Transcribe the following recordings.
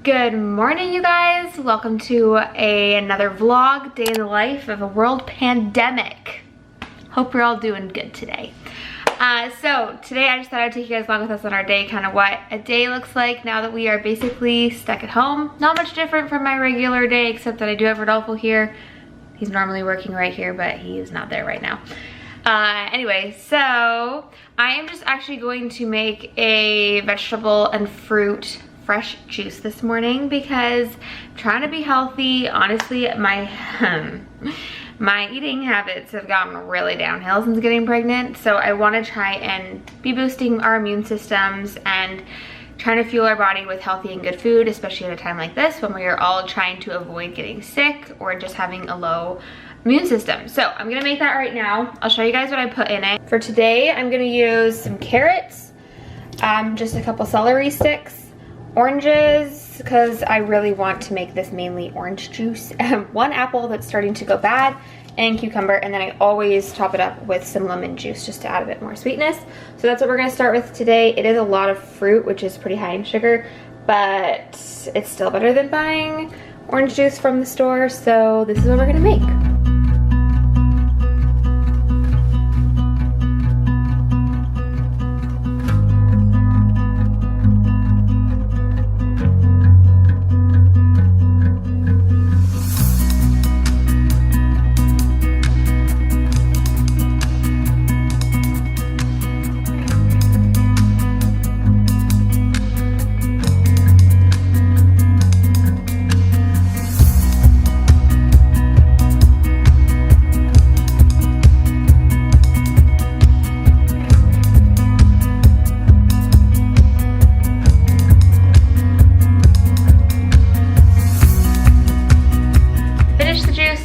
Good morning, you guys. Welcome to another vlog, day in the life of a world pandemic. Hope you're all doing good today. So today I just thought I'd take you guys along with us on our day, kind of what a day looks like now that we are basically stuck at home. Not much different from my regular day, except that I do have Rodolfo here. He's normally working right here, but he is not there right now. Anyway, so I am just actually going to make a vegetable and fruit fresh juice this morning because I'm trying to be healthy. Honestly, my eating habits have gotten really downhill since getting pregnant, so I want to try and be boosting our immune systems and trying to fuel our body with healthy and good food, especially at a time like this when we are all trying to avoid getting sick or just having a low immune system. So I'm gonna make that right now. I'll show you guys what I put in it. For today, I'm gonna use some carrots, just a couple celery sticks, oranges, because I really want to make this mainly orange juice, one apple that's starting to go bad, and cucumber, and then I always top it up with some lemon juice just to add a bit more sweetness. So that's what we're gonna start with today. It is a lot of fruit, which is pretty high in sugar, but it's still better than buying orange juice from the store, so this is what we're gonna make.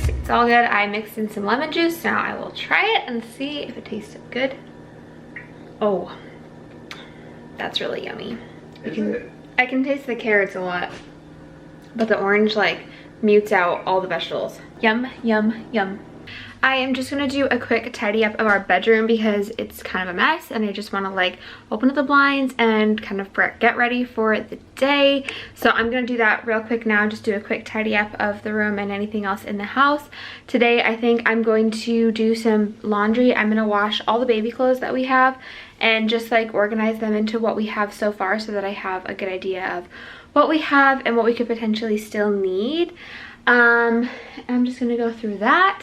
It's all good. I mixed in some lemon juice. Now I will try it and see if it tasted good. Oh, that's really yummy. I can taste the carrots a lot, but the orange like mutes out all the vegetables. Yum, yum, yum. I am just gonna do a quick tidy up of our bedroom because it's kind of a mess and I just wanna like open up the blinds and kind of get ready for the day. So I'm gonna do that real quick now, just do a quick tidy up of the room and anything else in the house. Today I think I'm going to do some laundry. I'm gonna wash all the baby clothes that we have and just like organize them into what we have so far so that I have a good idea of what we have and what we could potentially still need. I'm just gonna go through that.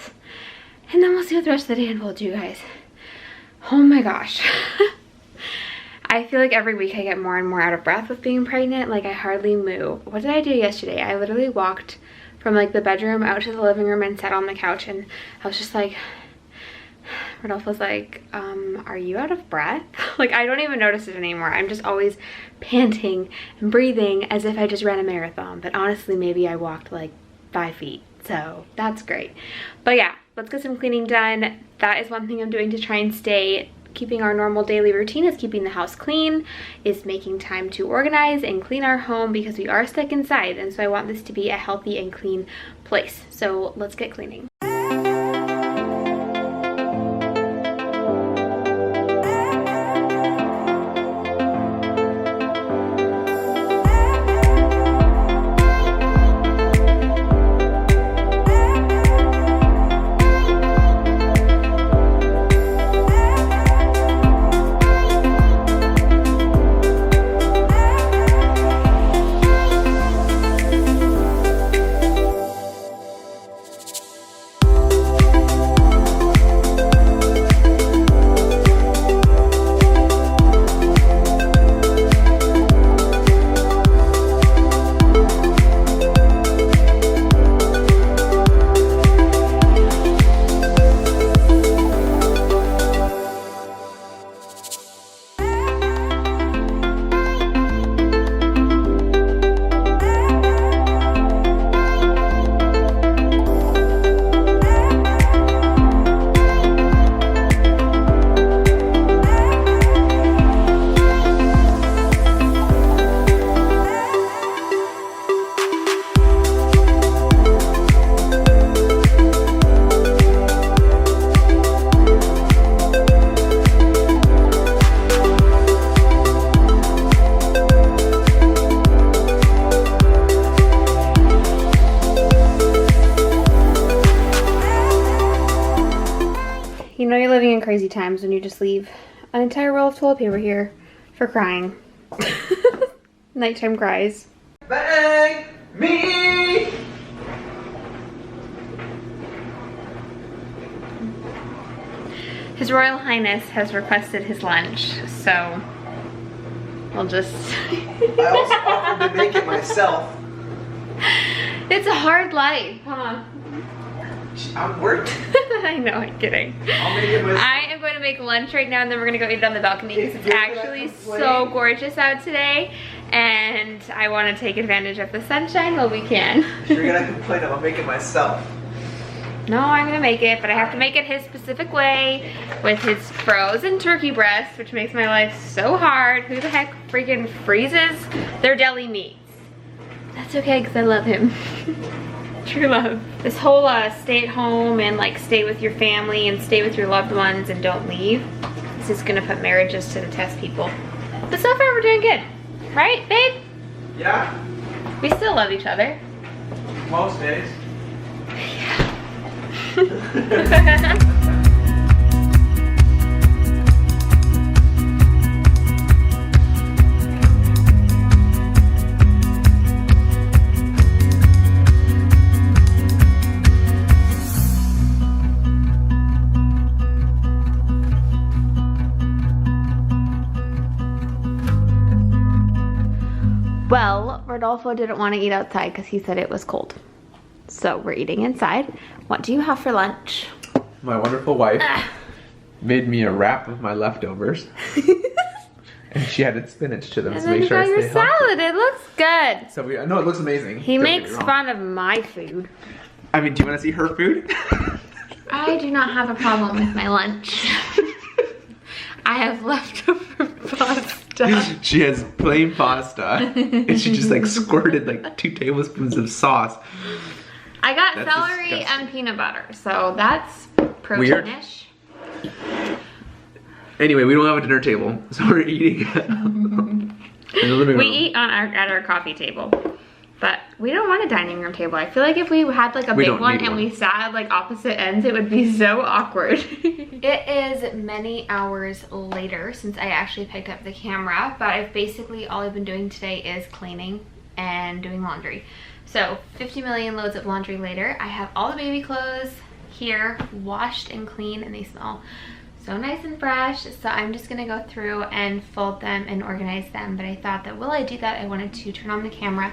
And then we'll see what the rest of the day unfolds, you guys. Oh my gosh. I feel like every week I get more and more out of breath with being pregnant. Like I hardly move. What did I do yesterday? I literally walked from like the bedroom out to the living room and sat on the couch and I was just like, Rodolfo's like, are you out of breath? Like I don't even notice it anymore. I'm just always panting and breathing as if I just ran a marathon. But honestly, maybe I walked like 5 feet. So that's great. But yeah, let's get some cleaning done. That is one thing I'm doing to try and stay keeping our normal daily routine, is keeping the house clean, is making time to organize and clean our home because we are stuck inside. And so I want this to be a healthy and clean place. So let's get cleaning. crazy times when you just leave an entire roll of toilet paper here for crying. Nighttime cries. Bang me! His Royal Highness has requested his lunch, so we'll just... I also offered to make it myself. It's a hard life, huh? I'm working. I know, I'm kidding. I'll make it myself. I am going to make lunch right now and then we're going to go eat it on the balcony because If it's you're gonna actually complain- so gorgeous out today and I want to take advantage of the sunshine while we can. If you're gonna complain, I'll make it myself. No, I'm going to make it, but I have to make it his specific way with his frozen turkey breast, which makes my life so hard. Who the heck freaking freezes their deli meats? That's okay because I love him. True love. This whole stay at home and like stay with your family and stay with your loved ones and don't leave. This is gonna put marriages to the test, people. But so far we're doing good. Right, babe? Yeah, We still love each other. most days. Well, Rodolfo didn't want to eat outside because he said it was cold. So we're eating inside. What do you have for lunch? My wonderful wife made me a wrap of my leftovers. And she added spinach to them And to then make you sure I got your stay healthy. salad. It looks good. So no, it looks amazing. He Don't get makes me wrong. fun of my food. I mean, do you want to see her food? I do not have a problem with my lunch. I have leftover pasta. She has plain pasta, and she just like squirted like 2 tablespoons of sauce. I got That's celery disgusting. and peanut butter, so that's Weird. protein-ish. Anyway, we don't have a dinner table, so we're eating in the living room. We eat on at our coffee table, but we don't want a dining room table. I feel like if we had like a We big don't one need and one. we sat at like opposite ends, it would be so awkward. It is many hours later since I actually picked up the camera, but I've basically all I've been doing today is cleaning and doing laundry. So 50 million loads of laundry later, I have all the baby clothes here washed and clean and they smell so nice and fresh. So I'm just gonna go through and fold them and organize them. But I thought that while I do that, I wanted to turn on the camera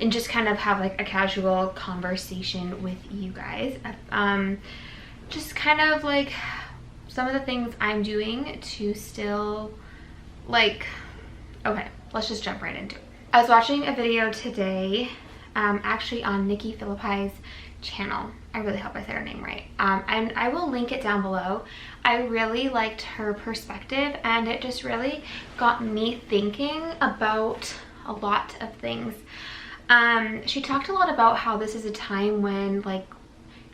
and just kind of have like a casual conversation with you guys. Just kind of like some of the things I'm doing to still like, okay, let's just jump right into it. I was watching a video today, actually on Nikki Phillippi's channel. I really hope I said her name right. And I will link it down below. I really liked her perspective and it just really got me thinking about a lot of things. She talked a lot about how this is a time when like,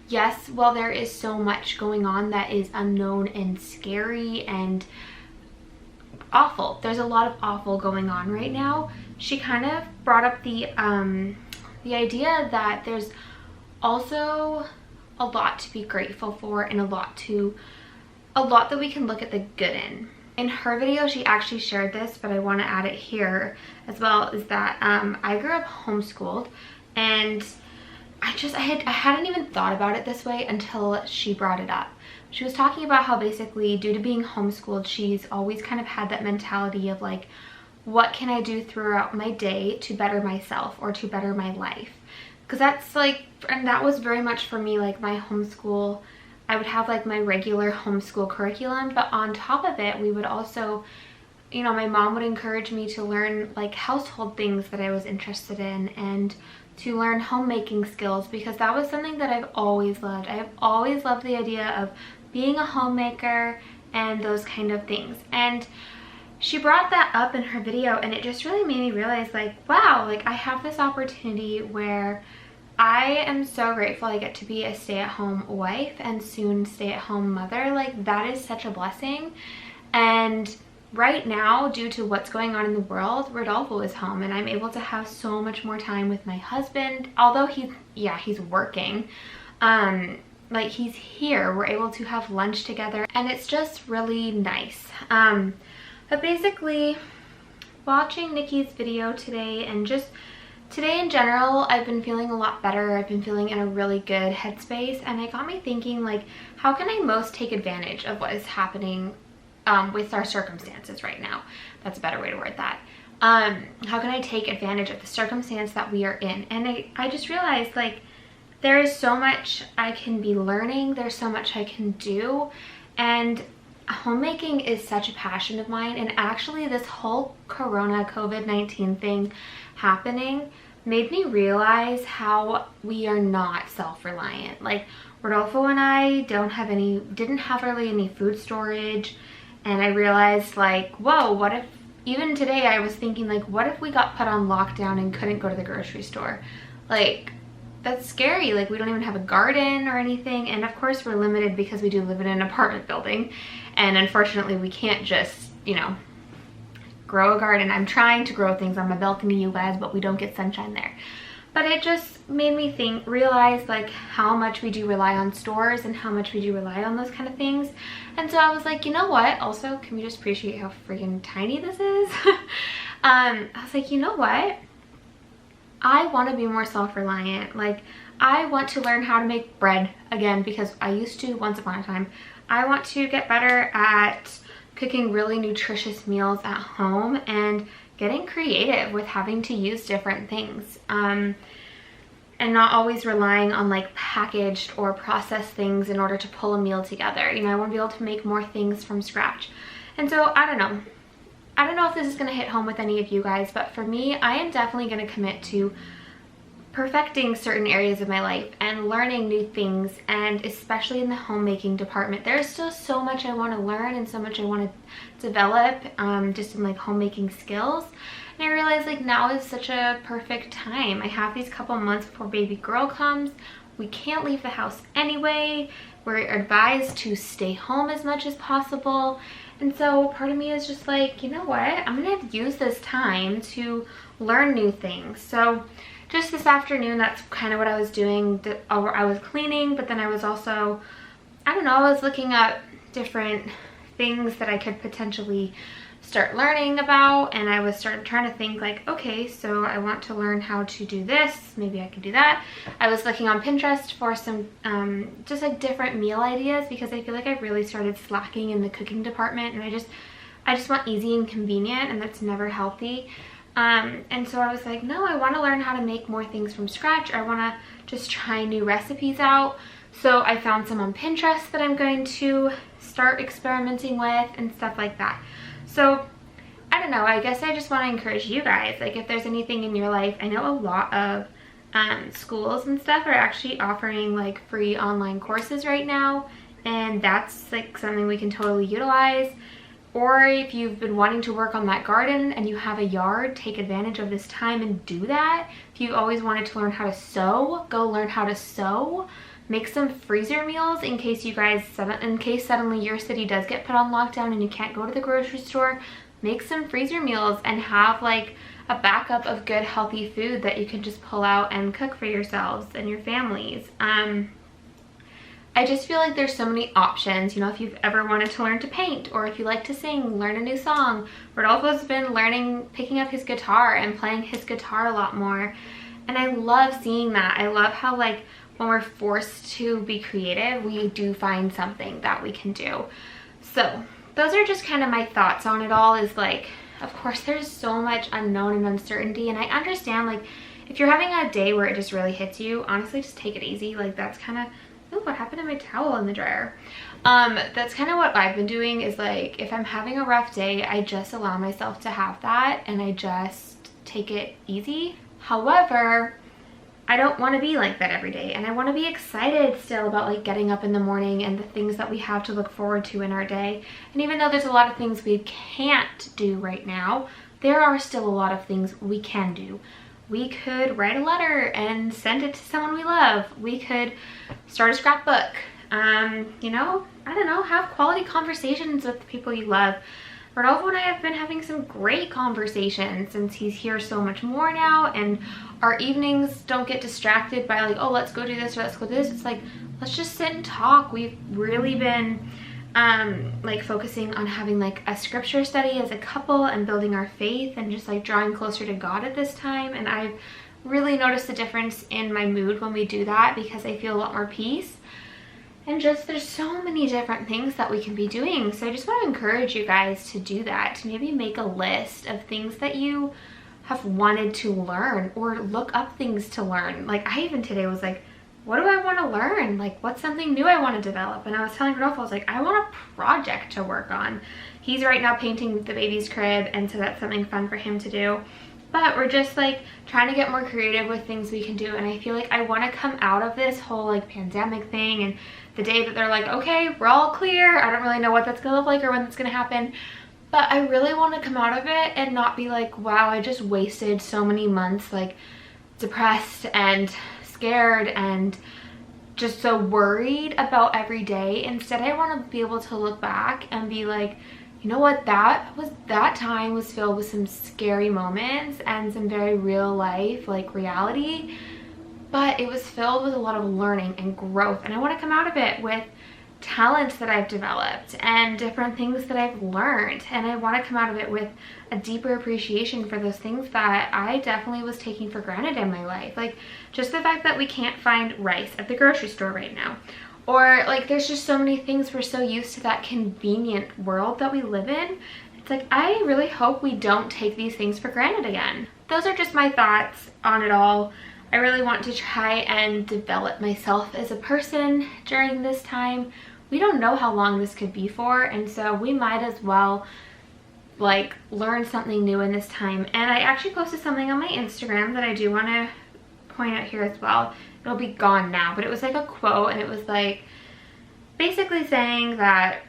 yes, well, there is so much going on that is unknown and scary and awful. There's a lot of awful going on right now. She kind of brought up the idea that there's also a lot to be grateful for and a lot that we can look at the good in. In her video, she actually shared this, but I want to add it here as well, is that I grew up homeschooled and I hadn't even thought about it this way until she brought it up. She was talking about how basically due to being homeschooled, she's always kind of had that mentality of like, what can I do throughout my day to better myself or to better my life? Because that's like, and that was very much for me, like my homeschool, I would have like my regular homeschool curriculum, but on top of it, we would also, you know, my mom would encourage me to learn like household things that I was interested in and to learn homemaking skills because that was something that I've always loved. I've always loved the idea of being a homemaker and those kind of things. And she brought that up in her video and it just really made me realize like, wow, like I have this opportunity where I am so grateful I get to be a stay-at-home wife and soon stay-at-home mother. Like that is such a blessing. And right now, due to what's going on in the world, Rodolfo is home and I'm able to have so much more time with my husband. Although he's working. like he's here. We're able to have lunch together and it's just really nice. But basically watching Nikki's video today and just today in general, I've been feeling a lot better. I've been feeling in a really good headspace, and it got me thinking, like, how can I most take advantage of what is happening with our circumstances right now? That's a better way to word that. How can I take advantage of the circumstance that we are in? And I just realized, like, there is so much I can be learning. There's so much I can do. And homemaking is such a passion of mine. And actually this whole Corona COVID-19 thing happening made me realize how we are not self-reliant. Like, Rodolfo and I didn't have really any food storage. And I realized, like, whoa, what if, even today I was thinking, like, what if we got put on lockdown and couldn't go to the grocery store? Like, that's scary. Like, we don't even have a garden or anything. And of course we're limited because we do live in an apartment building. And unfortunately we can't just, you know, grow a garden. I'm trying to grow things on my balcony, you guys, but we don't get sunshine there. But it just made me realize like how much we do rely on stores and how much we do rely on those kind of things. And so I was like, you know what? Also, can we just appreciate how freaking tiny this is? I was like, you know what? I want to be more self-reliant. Like, I want to learn how to make bread again, because I used to once upon a time. I want to get better at cooking really nutritious meals at home and getting creative with having to use different things. And not always relying on like packaged or processed things in order to pull a meal together. You know, I want to be able to make more things from scratch. And so I don't know if this is going to hit home with any of you guys, but for me, I am definitely going to commit to perfecting certain areas of my life and learning new things. And especially in the homemaking department, there's still so much I want to learn and so much I want to develop just in like homemaking skills. And I realized like now is such a perfect time. I have these couple months before baby girl comes. We can't leave the house anyway. We're advised to stay home as much as possible. And so part of me is just like, you know what? I'm gonna use this time to learn new things. So just this afternoon, that's kind of what I was doing. I was cleaning, but then I was also, I don't know, I was looking up different things that I could potentially start learning about, and I was trying to think like, okay, so I want to learn how to do this, maybe I could do that. I was looking on Pinterest for some just like different meal ideas, because I feel like I really started slacking in the cooking department, and I just want easy and convenient, and that's never healthy. And so I was like, no, I want to learn how to make more things from scratch. I want to just try new recipes out. So I found some on Pinterest that I'm going to start experimenting with and stuff like that. So I don't know, I guess I just want to encourage you guys, like if there's anything in your life, I know a lot of schools and stuff are actually offering like free online courses right now, and that's like something we can totally utilize. Or if you've been wanting to work on that garden and you have a yard, take advantage of this time and do that. If you always wanted to learn how to sew, go learn how to sew. Make some freezer meals in case suddenly your city does get put on lockdown and you can't go to the grocery store. Make some freezer meals and have like a backup of good healthy food that you can just pull out and cook for yourselves and your families. I just feel like there's so many options. You know, if you've ever wanted to learn to paint, or if you like to sing, learn a new song. Rodolfo's been picking up his guitar and playing his guitar a lot more. And I love seeing that. I love how like when we're forced to be creative, we do find something that we can do. So those are just kind of my thoughts on it all. Is like, of course there's so much unknown and uncertainty, and I understand like if you're having a day where it just really hits you, honestly just take it easy. Like that's kind of, oh, what happened to my towel in the dryer? That's kind of what I've been doing, is like if I'm having a rough day, I just allow myself to have that and I just take it easy. However, I don't want to be like that every day, and I want to be excited still about like getting up in the morning and the things that we have to look forward to in our day. And even though there's a lot of things we can't do right now, there are still a lot of things we can do. We could write a letter and send it to someone we love. We could start a scrapbook. You know, I don't know, have quality conversations with the people you love. Rodolfo and I have been having some great conversations since he's here so much more now, and our evenings don't get distracted by like, oh, let's go do this or let's go do this. It's like let's just sit and talk. We've really been like focusing on having like a scripture study as a couple and building our faith and just like drawing closer to God at this time. And I've really noticed a difference in my mood when we do that, because I feel a lot more peace. And just there's so many different things that we can be doing. So I just want to encourage you guys to do that, to maybe make a list of things that you have wanted to learn, or look up things to learn. Like I even today was like, what do I want to learn? Like what's something new I want to develop? And I was telling Rodolfo, I was like, I want a project to work on. He's right now painting the baby's crib, and so that's something fun for him to do. But we're just like trying to get more creative with things we can do. And I feel like I want to come out of this whole like pandemic thing, and the day that they're like, okay, we're all clear, I don't really know what that's gonna look like or when it's gonna happen, but I really want to come out of it and not be like, wow, I just wasted so many months like depressed and scared and just so worried about every day. Instead, I want to be able to look back and be like, you know what, that time was filled with some scary moments and some very real life like reality, but it was filled with a lot of learning and growth. And I want to come out of it with talents that I've developed and different things that I've learned. And I want to come out of it with a deeper appreciation for those things that I definitely was taking for granted in my life. Like just the fact that we can't find rice at the grocery store right now. Or like there's just so many things, we're so used to that convenient world that we live in. It's like, I really hope we don't take these things for granted again. Those are just my thoughts on it all. I really want to try and develop myself as a person during this time. We don't know how long this could be for, and so we might as well like learn something new in this time. And I actually posted something on my Instagram that I do want to point out here as well. It'll be gone now, but it was like a quote, and it was like basically saying that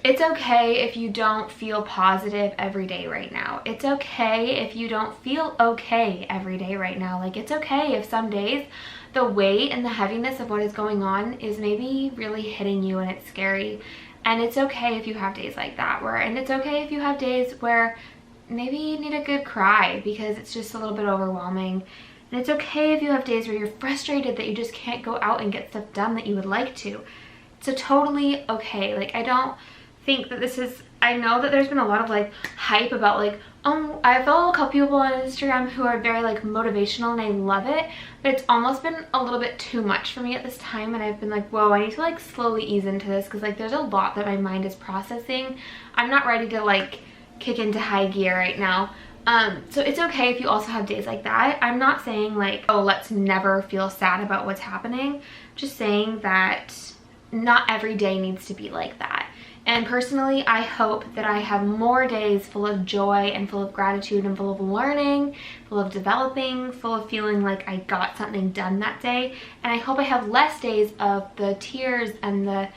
it's okay if you don't feel positive every day right now. It's okay if you don't feel okay every day right now. Like it's okay if some days the weight and the heaviness of what is going on is maybe really hitting you and it's scary. And it's okay if you have days like that, and it's okay if you have days where maybe you need a good cry because it's just a little bit overwhelming. And it's okay if you have days where you're frustrated that you just can't go out and get stuff done that you would like to. It's totally okay. Like I don't think that this is, I know that there's been a lot of like hype about like, I follow a couple people on Instagram who are very like motivational, and I love it, but it's almost been a little bit too much for me at this time. And I've been like, whoa, I need to like slowly ease into this, because like there's a lot that my mind is processing. I'm not ready to like kick into high gear right now. So it's okay if you also have days like that. I'm not saying like, oh, let's never feel sad about what's happening. Just saying that not every day needs to be like that. And personally, I hope that I have more days full of joy and full of gratitude and full of learning, full of developing, full of feeling like I got something done that day. And I hope I have less days of the tears and the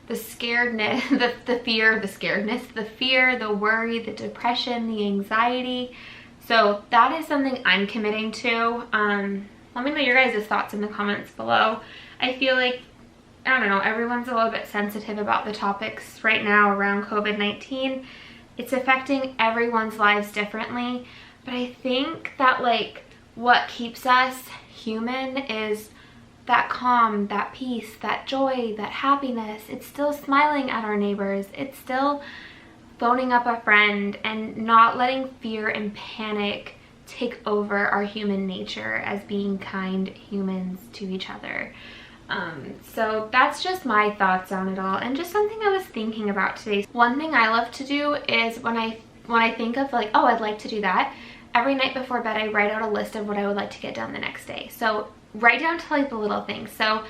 scaredness, the fear, the worry, the depression, the anxiety. So that is something I'm committing to. Let me know your guys' thoughts in the comments below. I feel like, I don't know, everyone's a little bit sensitive about the topics right now around COVID-19. It's affecting everyone's lives differently, but I think that like what keeps us human is that calm, that peace, that joy, that happiness. It's still smiling at our neighbors. It's still phoning up a friend and not letting fear and panic take over our human nature as being kind humans to each other. So that's just my thoughts on it all, and just something I was thinking about today. One thing I love to do is when I think of like, oh, I'd like to do that, every night before bed I write out a list of what I would like to get done the next day. So write down to like the little things. So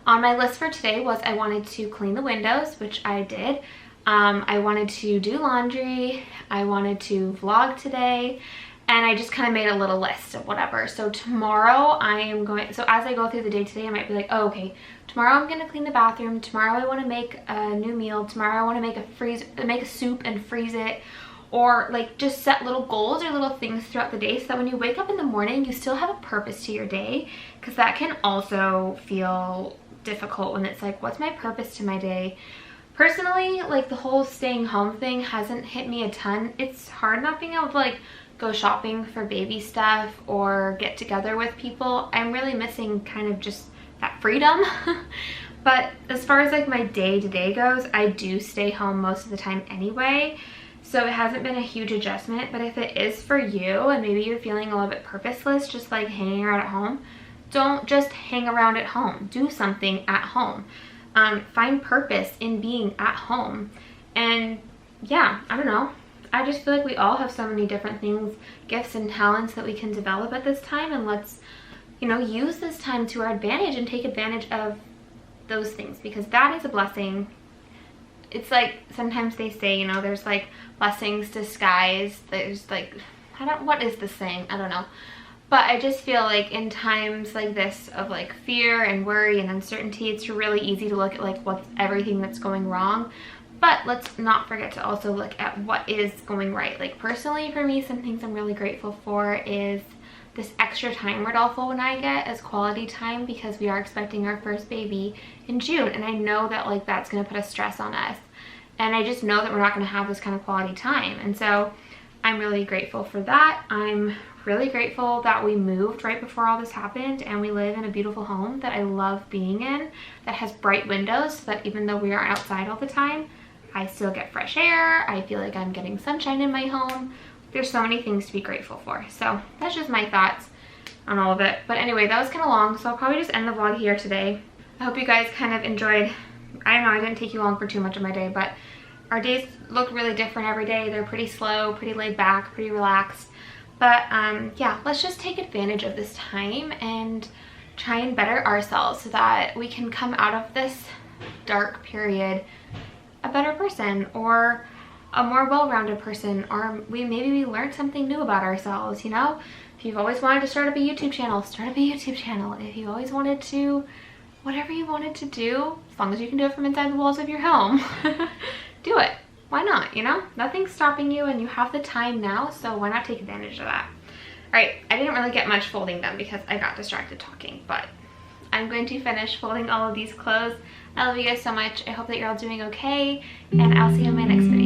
on my list for today was I wanted to clean the windows, which I did. I wanted to do laundry. I wanted to vlog today. And I just kind of made a little list of whatever. So tomorrow I am going, so as I go through the day today, I might be like, oh, okay, tomorrow I'm going to clean the bathroom. Tomorrow I want to make a new meal. Tomorrow I want to make a soup and freeze it. Or like just set little goals or little things throughout the day so that when you wake up in the morning, you still have a purpose to your day. Because that can also feel difficult when it's like, what's my purpose to my day? Personally, like the whole staying home thing hasn't hit me a ton. It's hard not being able to like go shopping for baby stuff or get together with people. I'm really missing kind of just that freedom. But as far as like my day-to-day goes, I do stay home most of the time anyway. So it hasn't been a huge adjustment, but if it is for you and maybe you're feeling a little bit purposeless, just like hanging around at home, don't just hang around at home. Do something at home. Find purpose in being at home. And yeah, I don't know. I just feel like we all have so many different things, gifts and talents that we can develop at this time, and let's, you know, use this time to our advantage and take advantage of those things, because that is a blessing. It's like sometimes they say, you know, there's like blessings disguised. There's like, what is the saying? I don't know. But I just feel like in times like this of like fear and worry and uncertainty, it's really easy to look at like what's everything that's going wrong. But let's not forget to also look at what is going right. Like personally for me, some things I'm really grateful for is this extra time Rodolfo and I get as quality time, because we are expecting our first baby in June. And I know that like that's going to put a stress on us. And I just know that we're not going to have this kind of quality time. And so I'm really grateful for that. I'm really grateful that we moved right before all this happened, and we live in a beautiful home that I love being in, that has bright windows, so that even though we aren't outside all the time, I still get fresh air. I feel like I'm getting sunshine in my home. There's so many things to be grateful for. So that's just my thoughts on all of it. But anyway, that was kind of long, so I'll probably just end the vlog here today. I hope you guys kind of enjoyed. I don't know, I didn't take you long for too much of my day, but our days look really different every day. They're pretty slow, pretty laid back, pretty relaxed. But yeah, let's just take advantage of this time and try and better ourselves so that we can come out of this dark period a better person, or a more well-rounded person, or maybe we learned something new about ourselves, you know? If you've always wanted to start up a YouTube channel, start up a YouTube channel. If you always wanted to, whatever you wanted to do, as long as you can do it from inside the walls of your home, do it. Why not, you know? Nothing's stopping you, and you have the time now, so why not take advantage of that? All right, I didn't really get much folding done because I got distracted talking, but I'm going to finish folding all of these clothes. I love you guys so much. I hope that you're all doing okay, and I'll see you in my next video.